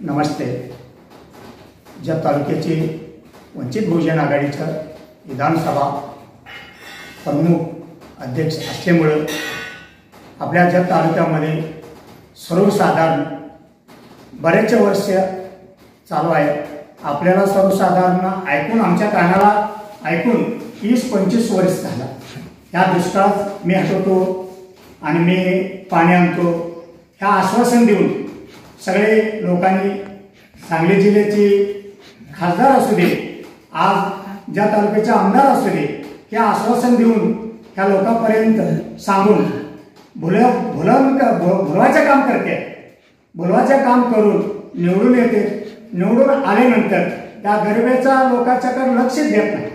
नमस्ते। जत तालुक्याची वंचित बहुजन आघाडीच्या विधानसभा प्रमुख अध्यक्ष असल्यामुळे आपल्या जत तालुक्यामध्ये सर्वसाधारण बरेच वर्ष चालू आहे। आपल्याला सर्वसाधारण ऐकून आमच्या कानाला ऐकून 20-25 वर्ष झाला। या दुष्काळात मी हटवतो आणि मी पाणी आणतो ह्या आश्वासन देऊन सगळे लोकांनी सांगली जिल्ह्याची खासदार असू दे, आज ज्या तालुक्याचे आमदार असू दे, हे आश्वासन देऊन ह्या लोकांपर्यंत सांगून भुलवायचं काम करते, भुलवायचं काम करून निवडून येते। निवडून आल्यानंतर त्या गरिबाच्या लोकांच्याकडे लक्ष देत नाही।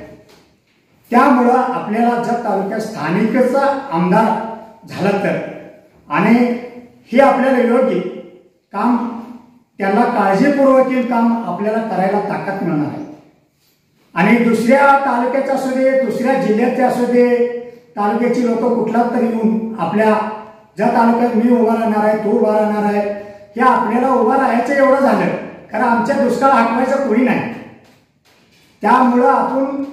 त्यामुळे आपल्याला जत तालुक्यात स्थानिकचा आमदार झाला तर आणि हे आपल्याला योग्य काम त्याला काळजीपूर्वक काम आपल्याला करायला ताकद मिळणार आहे। आणि दुसऱ्या तालुक्याचे असू दे, दुसऱ्या जिल्ह्याचे असू दे, तालुक्याची लोक कुठला तरी येऊन आपल्या ज्या तालुक्यात मी उभा राहणार आहे, तू उभा राहणार आहे, हे आपल्याला उभा राहायचं एवढं झालं, कारण आमच्या दुष्काळ हटवायचं कोणी नाही। त्यामुळं आपण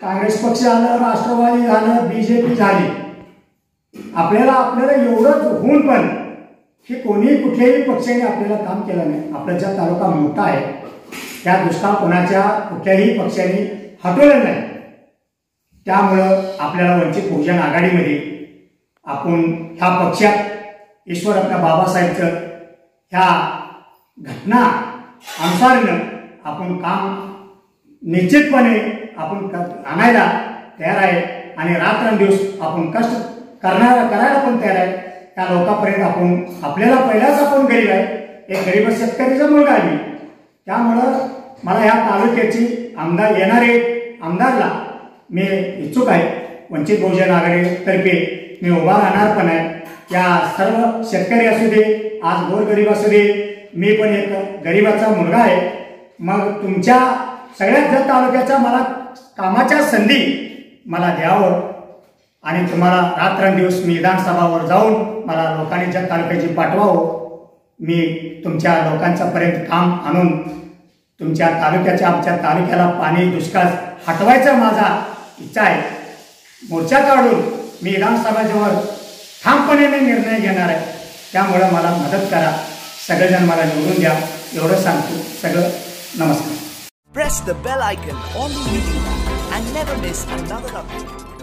काँग्रेस पक्ष आलं, राष्ट्रवादी झालं, बीजेपी झाली, आपल्याला एवढंच होऊन पण की कोणी कुठल्याही पक्षाने आपल्याला काम केलं नाही। आपला ज्या तालुका मोठा आहे त्या दुष्काळ कोणाच्या कुठल्याही पक्षाने हटवलं नाही। त्यामुळं आपल्याला वंचित बहुजन आघाडीमध्ये आपण ह्या पक्षात ईश्वररत्न बाबासाहेबचं ह्या घटना अनुसारनं आपण काम निश्चितपणे आपण आणायला तयार आहे आणि रात्रंदिवस आपण कष्ट करायला पण तयार आहे। त्या लोकांपर्यंत आपण आपल्याला पहिलाच आपण गरीब आहे, एक गरीब शेतकरीचा मुलगा आहे। त्यामुळं मला ह्या तालुक्याची आमदार येणारे आमदारला मी इच्छुक आहे। वंचित बहुजन आघाडीतर्फे मी उभा राहणार पण आहे। या सर्व शेतकरी असू दे, आज गोरगरीब असू दे, मी पण एक गरीबाचा मुलगा आहे। मग तुमच्या सगळ्यात जत तालुक्याच्या मला कामाच्या संधी मला द्यावं आणि तुम्हाला रात्रंदिवस मी विधानसभावर जाऊन मला लोकांनी जत तालुक्याची पाठवावं। मी तुमच्या लोकांच्यापर्यंत काम आणून तुमच्या तालुक्याच्या आमच्या तालुक्याला पाणी दुष्काळ हटवायचा माझा इच्छा आहे। मोर्चा काढून मी विधानसभेवर ठामपणे निर्णय घेणार आहे। त्यामुळे मला मदत करा, सगळेजण मला निवडून द्या एवढं सांगतो। सगळं नमस्कार। Press the bell icon on the video and never miss another update.